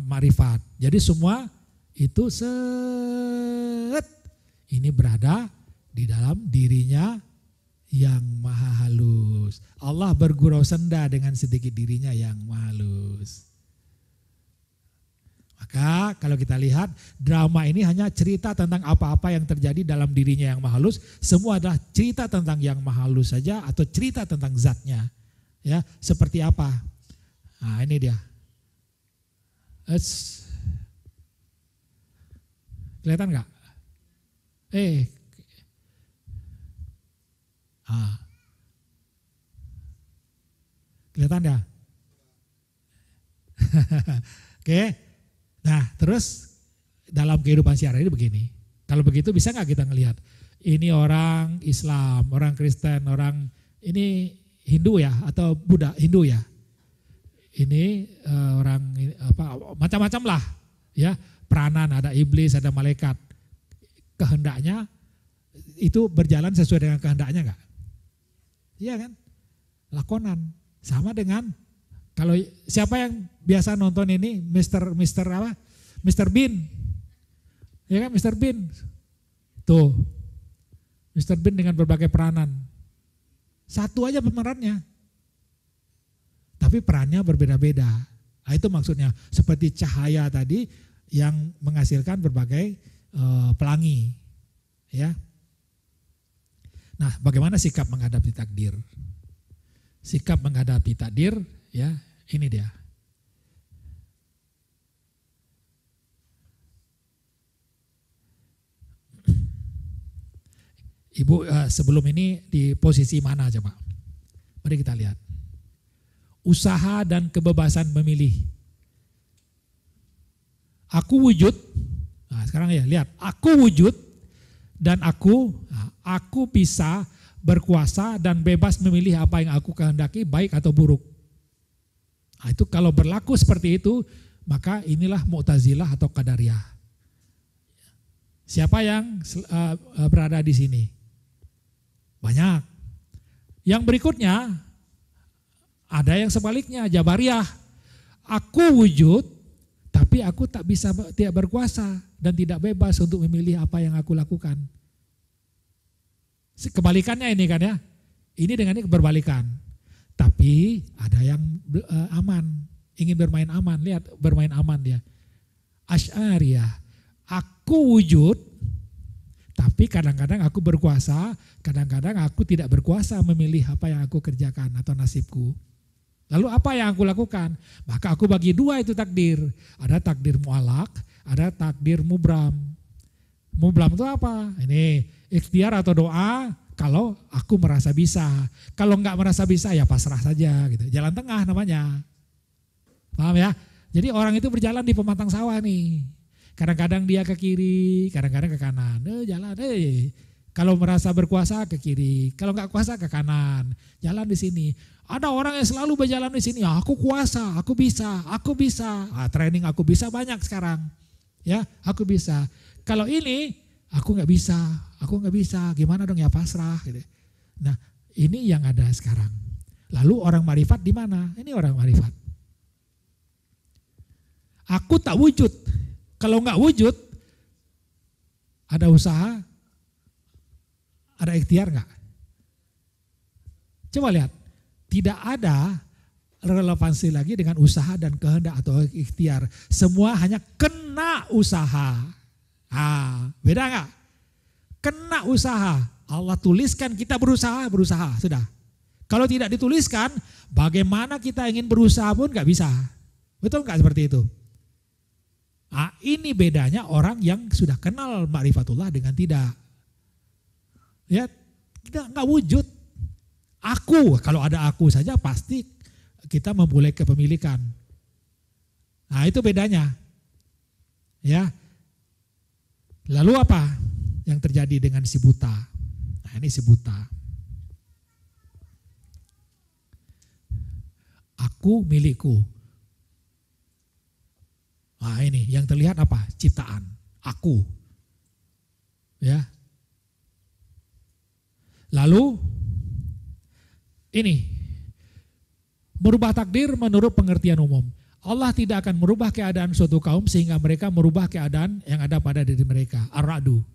ma'rifat. Jadi semua itu ini berada di dalam dirinya yang maha halus. Allah bergurau senda dengan sedikit dirinya yang maha halus. Maka kalau kita lihat drama ini hanya cerita tentang apa-apa yang terjadi dalam dirinya yang maha halus. Semua adalah cerita tentang yang maha halus saja atau cerita tentang zatnya. Ya, seperti apa? Nah, ini dia. Kelihatan nggak? Kelihatan ya? Oke. Nah, terus dalam kehidupan sehari-hari begini. Kalau begitu bisa nggak kita ngelihat? Ini orang Islam, orang Kristen, orang ini Hindu ya atau Buddha, Hindu ya. Ini orang macam-macam lah ya, peranan, ada iblis, ada malaikat. Kehendaknya itu berjalan sesuai dengan kehendaknya enggak? Iya kan? Lakonan. Sama dengan kalau siapa yang biasa nonton ini Mr. Bean. Ya kan Mr. Bean. Tuh. Mr. Bean dengan berbagai peranan. Satu aja pemerannya. Tapi perannya berbeda-beda. Nah, itu maksudnya seperti cahaya tadi yang menghasilkan berbagai pelangi. Ya. Nah, bagaimana sikap menghadapi takdir? Sikap menghadapi takdir, ya, ini dia. Ibu sebelum ini di posisi mana coba? Mari kita lihat. Usaha dan kebebasan memilih. Aku wujud, nah sekarang ya lihat, aku wujud dan aku bisa berkuasa dan bebas memilih apa yang aku kehendaki baik atau buruk. Nah, itu kalau berlaku seperti itu, maka inilah Mu'tazilah atau Qadariyah. Siapa yang berada di sini? Banyak. Yang berikutnya Ada yang sebaliknya, Jabariyah. Aku wujud, tapi aku tidak berkuasa dan tidak bebas untuk memilih apa yang aku lakukan. Kebalikannya ini kan ya. Ini dengan ini berbalikan. Tapi ada yang aman, ingin bermain aman. Lihat, bermain aman dia. Asy'ariyah. Aku wujud, tapi kadang-kadang aku berkuasa, kadang-kadang aku tidak berkuasa memilih apa yang aku kerjakan atau nasibku. Lalu apa yang aku lakukan? Maka aku bagi dua itu takdir. Ada takdir mu'alaq, ada takdir mubram. Mubram itu apa? Ini ikhtiar atau doa kalau aku merasa bisa. Kalau enggak merasa bisa ya pasrah saja gitu. Jalan tengah namanya. Paham ya? Jadi orang itu berjalan di pematang sawah nih. Kadang-kadang dia ke kiri, kadang-kadang ke kanan. Jalan, kalau merasa berkuasa ke kiri, kalau enggak kuasa ke kanan. Jalan di sini. Ada orang yang selalu berjalan di sini, aku kuasa, aku bisa, aku bisa. Training aku bisa banyak sekarang. Ya, aku bisa. Kalau ini, aku nggak bisa. Gimana dong ya pasrah. Gitu. Nah, ini yang ada sekarang. Lalu orang marifat di mana? Ini orang marifat. Aku tak wujud. Kalau nggak wujud, ada usaha, ada ikhtiar nggak? Coba lihat. Tidak ada relevansi lagi dengan usaha dan kehendak atau ikhtiar. Semua hanya kena usaha. Beda nggak? Kena usaha. Allah tuliskan kita berusaha, sudah. Kalau tidak dituliskan, bagaimana kita ingin berusaha pun nggak bisa. Betul nggak seperti itu? Ini bedanya orang yang sudah kenal ma'rifatullah dengan tidak. Ya, kita nggak wujud. Aku, kalau ada aku saja pasti kita memulai kepemilikan. Nah itu bedanya. Ya. Lalu apa yang terjadi dengan si buta? Nah ini si buta. Aku milikku. Nah ini yang terlihat apa? Ciptaan. Aku. Ya. Lalu ini, merubah takdir menurut pengertian umum. Allah tidak akan merubah keadaan suatu kaum sehingga mereka merubah keadaan yang ada pada diri mereka. Ar-Ra'du.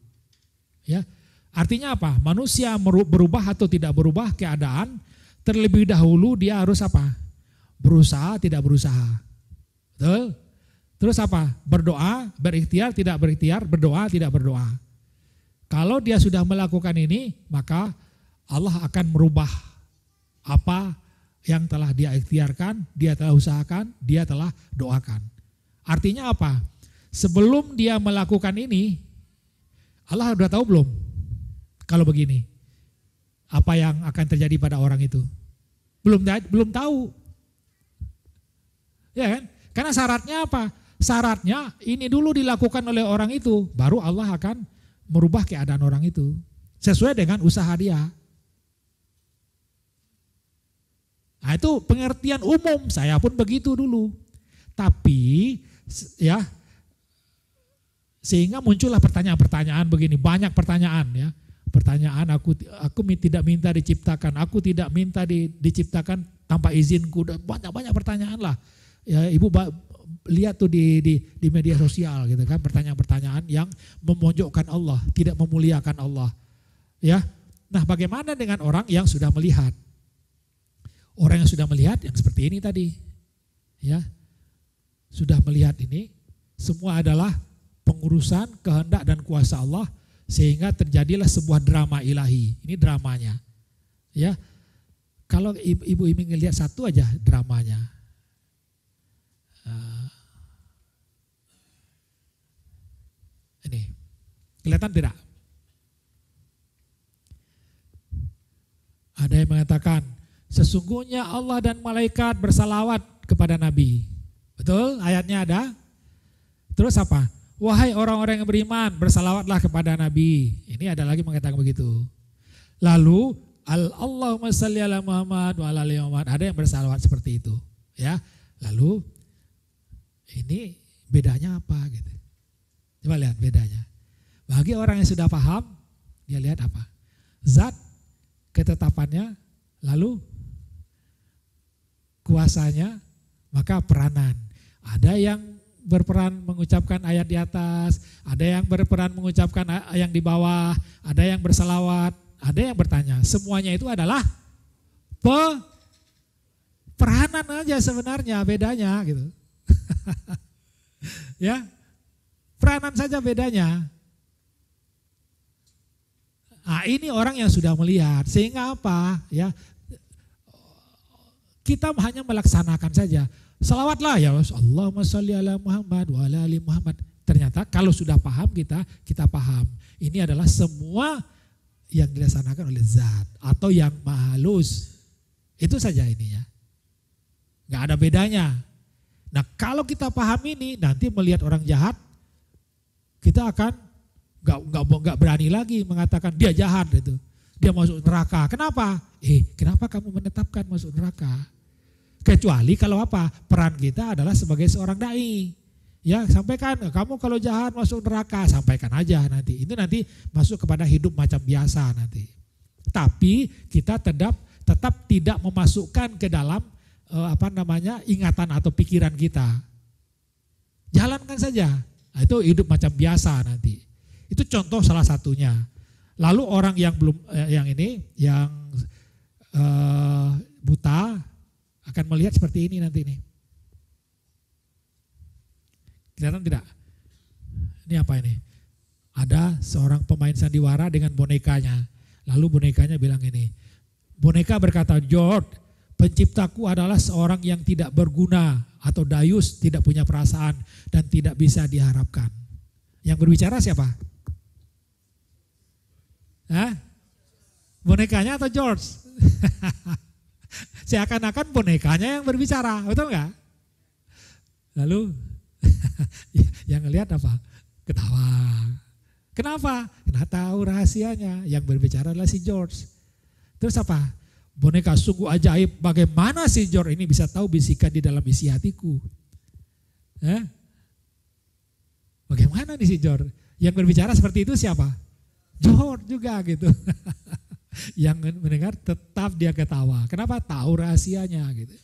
Ya. Artinya apa? Manusia berubah atau tidak berubah keadaan, terlebih dahulu dia harus apa? Berusaha, tidak berusaha. Betul? Terus apa? Berdoa, berikhtiar, tidak berikhtiar, berdoa, tidak berdoa. Kalau dia sudah melakukan ini, maka Allah akan merubah apa yang telah dia ikhtiarkan, dia telah usahakan, dia telah doakan. Artinya apa? Sebelum dia melakukan ini, Allah sudah tahu belum? Kalau begini, apa yang akan terjadi pada orang itu? Belum tahu. Ya kan? Karena syaratnya apa? Syaratnya ini dulu dilakukan oleh orang itu, baru Allah akan merubah keadaan orang itu. Sesuai dengan usaha dia. Nah itu pengertian umum, saya pun begitu dulu. Tapi ya sehingga muncullah pertanyaan-pertanyaan begini, banyak pertanyaan ya. Pertanyaan aku tidak minta diciptakan, aku tidak minta diciptakan tanpa izinku, banyak pertanyaan lah. Ya Ibu lihat tuh di media sosial gitu kan, pertanyaan-pertanyaan yang memojokkan Allah, tidak memuliakan Allah. Ya. Nah, bagaimana dengan orang yang sudah melihat? Orang yang sudah melihat yang seperti ini tadi, ya sudah melihat ini, semua adalah pengurusan kehendak dan kuasa Allah sehingga terjadilah sebuah drama ilahi. Ini dramanya, ya. Kalau ibu ingin lihat satu aja dramanya, ini kelihatan tidak? Ada yang mengatakan, sesungguhnya Allah dan malaikat bersalawat kepada Nabi. Betul? Ayatnya ada. Terus apa? Wahai orang-orang yang beriman, bersalawatlah kepada Nabi. Ini ada lagi mengatakan begitu. Lalu, Allahumma salli ala Muhammad wa ala ali Muhammad. Ada yang bersalawat seperti itu. Ya. Lalu, ini bedanya apa? Gitu. Coba lihat bedanya. Bagi orang yang sudah paham, dia lihat apa? Zat, ketetapannya, lalu kuasanya, maka peranan. Ada yang berperan mengucapkan ayat di atas, ada yang berperan mengucapkan yang di bawah, ada yang berselawat, ada yang bertanya. Semuanya itu adalah peranan aja sebenarnya, bedanya gitu. Ya, peranan saja bedanya. Nah, ini orang yang sudah melihat, sehingga apa? Ya, kita hanya melaksanakan saja. Salawatlah ya Allahumma sholli ala Muhammad wa ala ali Muhammad. Ternyata kalau sudah paham kita paham. Ini adalah semua yang dilaksanakan oleh zat atau yang maha halus. Itu saja ini ya. Gak ada bedanya. Nah kalau kita paham ini, nanti melihat orang jahat, kita akan gak berani lagi mengatakan dia jahat itu. Dia masuk neraka. Kenapa? Kenapa kamu menetapkan masuk neraka? Kecuali kalau apa? Peran kita adalah sebagai seorang dai. Ya, sampaikan, kamu kalau jahat masuk neraka, sampaikan aja nanti. Itu nanti masuk kepada hidup macam biasa nanti. Tapi kita tetap tidak memasukkan ke dalam ingatan atau pikiran kita. Jalankan saja. Nah, itu hidup macam biasa nanti. Itu contoh salah satunya. Lalu orang yang buta akan melihat seperti ini nanti nih. Kelihatan tidak? Ini apa ini? Ada seorang pemain sandiwara dengan bonekanya. Lalu bonekanya bilang ini. Boneka berkata, George, penciptaku adalah seorang yang tidak berguna atau dayus, tidak punya perasaan dan tidak bisa diharapkan. Yang berbicara siapa? Hah? Bonekanya atau George? Seakan-akan bonekanya yang berbicara, betul nggak? Lalu yang ngelihat apa? Ketawa. Kenapa? Karena tahu rahasianya. Yang berbicara adalah si George. Terus apa? Boneka sungguh ajaib. Bagaimana si George ini bisa tahu bisikan di dalam isi hatiku? Bagaimana nih si George? Yang berbicara seperti itu siapa? George juga gitu. Yang mendengar tetap dia ketawa. Kenapa? Tahu rahasianya gitu.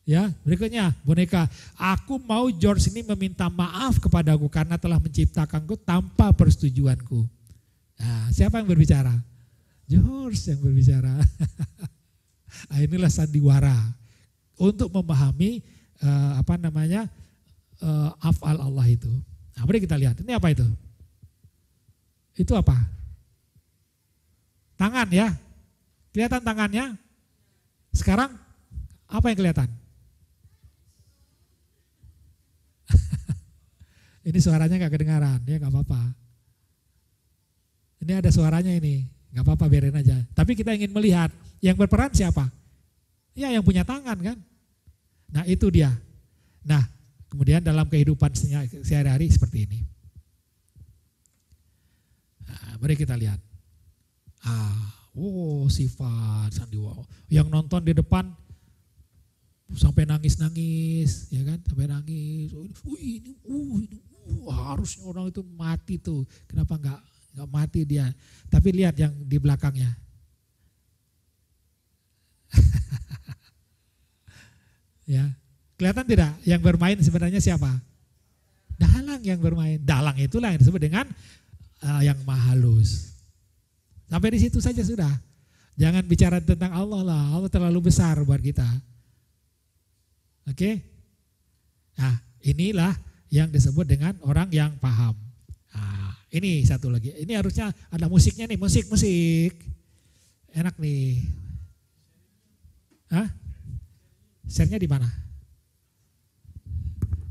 Ya, berikutnya boneka, aku mau George ini meminta maaf kepadaku karena telah menciptakanku tanpa persetujuanku. Nah, siapa yang berbicara? George yang berbicara. Nah, inilah sandiwara untuk memahami af'al Allah itu. Nah, mari kita lihat. Ini apa itu? Itu apa? Tangan ya. Kelihatan tangannya? Sekarang apa yang kelihatan? Ini suaranya gak kedengaran, ya gak apa-apa. Ini ada suaranya ini, gak apa-apa biarin aja. Tapi kita ingin melihat, yang berperan siapa? Ya yang punya tangan kan. Nah itu dia. Nah kemudian dalam kehidupan sehari-hari seperti ini. Nah, mari kita lihat. Sifat sandiwara. Yang nonton di depan sampai nangis-nangis, ya kan? Sampai nangis. Harusnya orang itu mati tuh. Kenapa enggak mati dia? Tapi lihat yang di belakangnya. Ya. Kelihatan tidak? Yang bermain sebenarnya siapa? Dalang yang bermain. Dalang itulah yang disebut dengan yang maha halus. Sampai di situ saja sudah. Jangan bicara tentang Allah lah. Allah terlalu besar buat kita. Oke? Nah, inilah yang disebut dengan orang yang paham. Nah, ini satu lagi. Ini harusnya ada musiknya nih, musik. Enak nih. Share-nya di mana?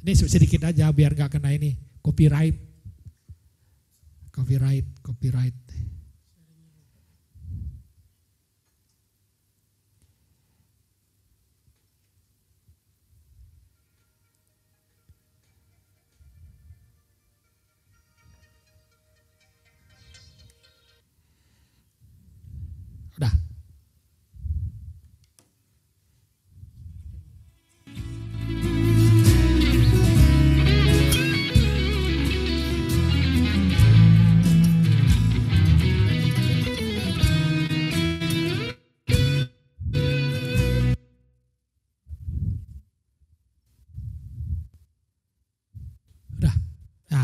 Ini sedikit aja biar gak kena ini copyright. Udah.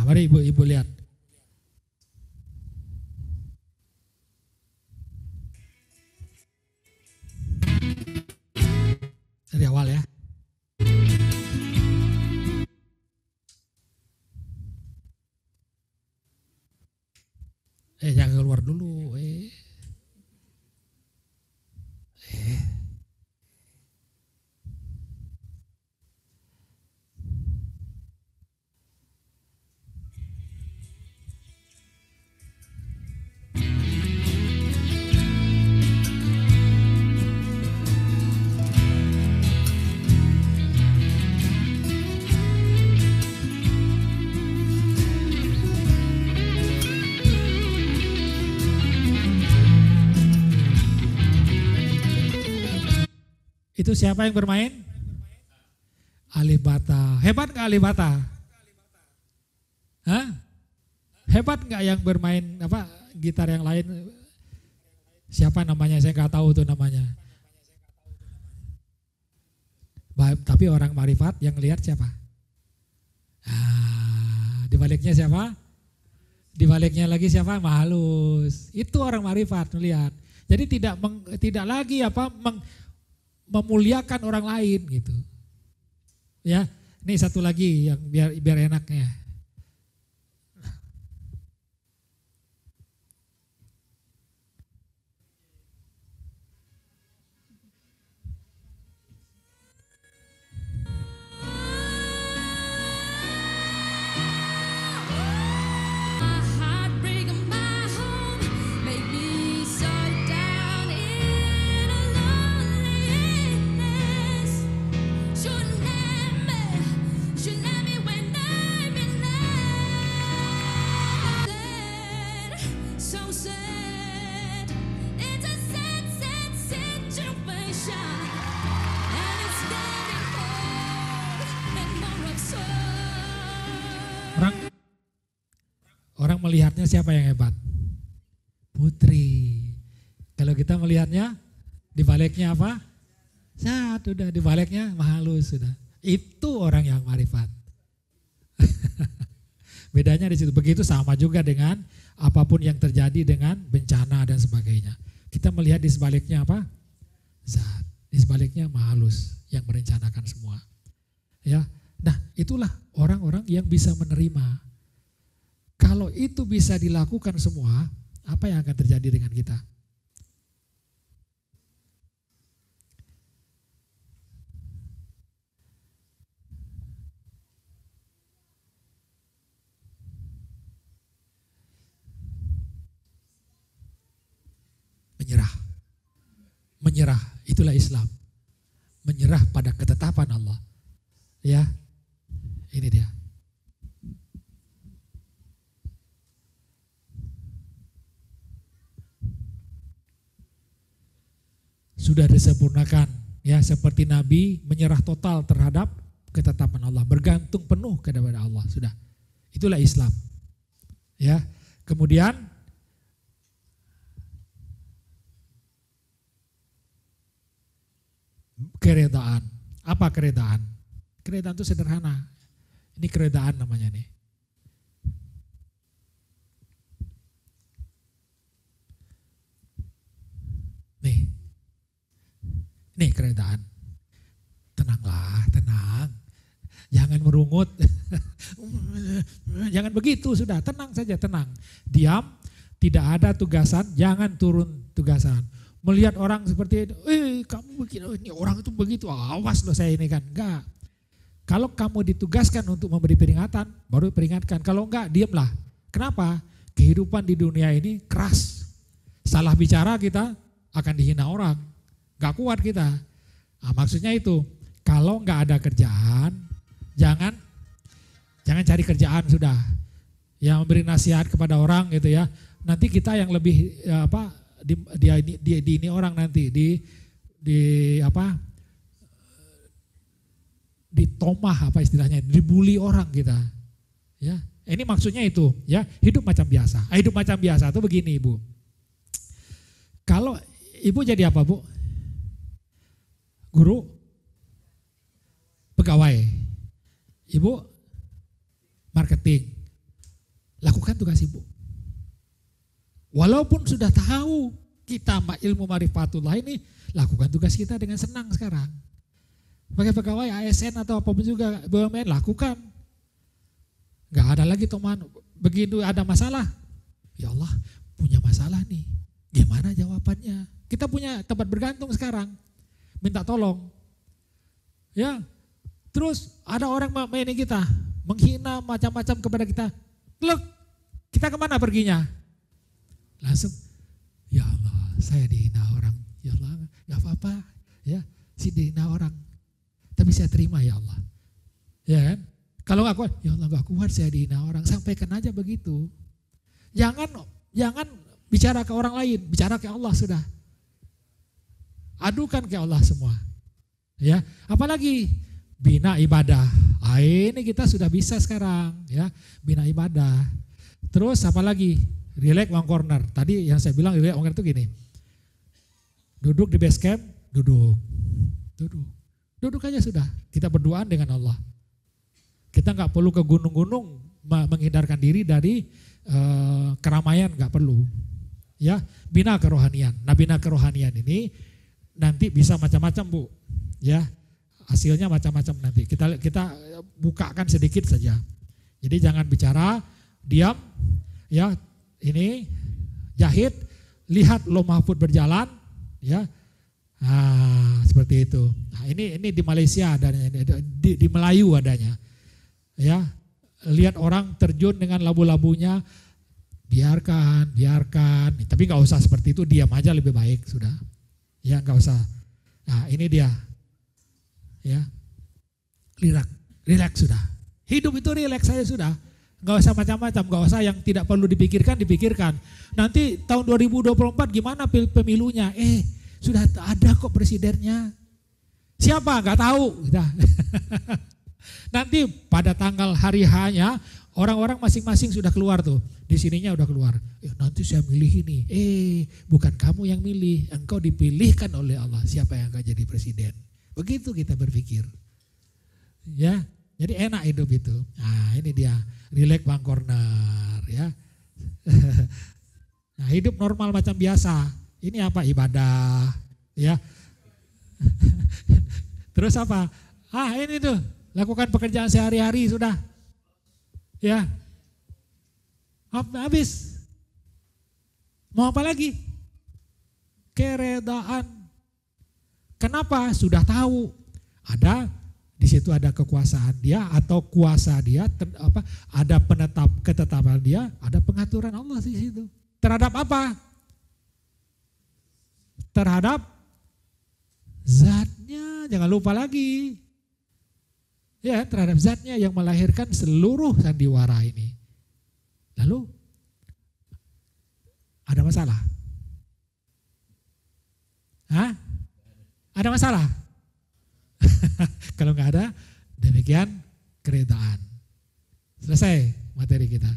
mari ibu lihat. Dari awal ya. Jangan keluar dulu. Itu siapa yang bermain? Alif Bata. Hebat nggak Alif Bata? Hah? Hebat nggak yang bermain gitar yang lain? Siapa namanya? Saya nggak tahu tuh namanya. Tapi orang marifat yang lihat siapa? Di baliknya siapa? Di baliknya lagi siapa? Mahalus. Itu orang marifat melihat. Jadi tidak lagi memuliakan orang lain gitu. Ya, ini satu lagi yang biar enaknya. Orang melihatnya siapa yang hebat? Putri. Kalau kita melihatnya di baliknya apa? Udah di baliknya Mahalus sudah. Itu orang yang marifat. Bedanya di situ. Begitu sama juga dengan apapun yang terjadi dengan bencana dan sebagainya. Kita melihat di sebaliknya apa? Zat. Di sebaliknya Mahalus yang merencanakan semua. Ya. Nah, itulah orang-orang yang bisa menerima. Kalau itu bisa dilakukan semua, apa yang akan terjadi dengan kita? Menyerah. Menyerah, itulah Islam. Menyerah pada ketetapan Allah. Ya, ini dia. Sudah disempurnakan, ya, seperti Nabi menyerah total terhadap ketetapan Allah, bergantung penuh kepada Allah, sudah. Itulah Islam. Ya. Kemudian keredaan. Apa keredaan? Keredaan itu sederhana. Ini keredaan namanya nih. Nih keredaan. Tenanglah, tenang. Jangan merungut. Jangan begitu, sudah tenang saja, tenang. Diam, tidak ada tugasan, jangan turun tugasan. Melihat orang seperti itu, kamu begini, ini orang itu begitu, awas loh saya ini kan. Enggak. Kalau kamu ditugaskan untuk memberi peringatan, baru peringatkan. Kalau enggak, diamlah. Kenapa? Kehidupan di dunia ini keras. Salah bicara kita akan dihina orang. Gak kuat kita. Nah, maksudnya itu, kalau nggak ada kerjaan, jangan cari kerjaan sudah. Ya, memberi nasihat kepada orang gitu ya. Nanti kita yang lebih di ini orang nanti ditomah apa istilahnya, dibully orang kita. Ya, ini maksudnya itu ya, hidup macam biasa. Hidup macam biasa itu begini, Ibu. Kalau Ibu jadi apa, Bu? Guru, pegawai, Ibu marketing, tugas ibu. Walaupun sudah tahu kita ilmu marifatullah ini, lakukan tugas kita dengan senang sekarang. Sebagai pegawai ASN atau apapun juga BUMN, lakukan. Gak ada lagi teman, begitu ada masalah, ya Allah punya masalah nih, gimana jawabannya? Kita punya tempat bergantung sekarang, minta tolong. Ya, terus ada orang ini kita, menghina macam-macam kepada kita. Look, kita kemana perginya? Langsung, ya Allah, saya dihina orang. Ya Allah, gak apa-apa, ya, si dihina orang. Tapi saya terima ya Allah. Ya kan? Kalau gak kuat, ya Allah gak kuat saya dihina orang. Sampaikan aja begitu. Jangan bicara ke orang lain, bicara ke Allah sudah. Adukan ke Allah semua. Ya, apalagi bina ibadah. Ini kita sudah bisa sekarang, ya, bina ibadah. Terus apalagi? Relax one corner. Tadi yang saya bilang relax one corner itu gini. Duduk di base camp, duduk aja sudah. Kita berduaan dengan Allah. Kita nggak perlu ke gunung-gunung menghindarkan diri dari keramaian, nggak perlu. Ya, bina kerohanian. Nah, bina kerohanian ini nanti bisa macam-macam, Bu. Ya, hasilnya macam-macam nanti. Kita bukakan sedikit saja. Jadi jangan bicara diam, ya. Ini jahit, lihat Lauh Mahfud berjalan, ya. Nah, seperti itu. Nah, ini di Malaysia adanya, di Melayu adanya. Ya, lihat orang terjun dengan labu-labunya, biarkan. Tapi nggak usah seperti itu, diam aja lebih baik sudah. Ya, nggak usah. Nah, ini dia. Ya, relax sudah. Hidup itu relax saja sudah. Nggak usah macam-macam, nggak usah yang tidak perlu dipikirkan. Nanti tahun 2024 gimana pemilunya? Sudah ada kok presidennya. Siapa? Nggak tahu. Nanti pada tanggal hari H-nya orang-orang masing-masing sudah keluar tuh. Di sininya udah keluar. Nanti saya milih ini. Bukan kamu yang milih, engkau dipilihkan oleh Allah. Siapa yang akan jadi presiden? Begitu kita berpikir. Ya, jadi enak hidup itu. Nah, ini dia. Relax bang corner, ya. Nah, hidup normal macam biasa. Ini apa? Ibadah, ya. Terus apa? Ini tuh, lakukan pekerjaan sehari-hari sudah. Ya. Habis. Mau apa lagi? Keredaan. Kenapa? Sudah tahu. Di situ ada kekuasaan dia atau kuasa dia, ada ketetapan dia, ada pengaturan Allah di situ. Terhadap apa? Terhadap zatnya, jangan lupa lagi. Ya, terhadap zatnya yang melahirkan seluruh sandiwara ini. Lalu, ada masalah? Ada masalah? Kalau nggak ada, demikian keredaan. Selesai materi kita.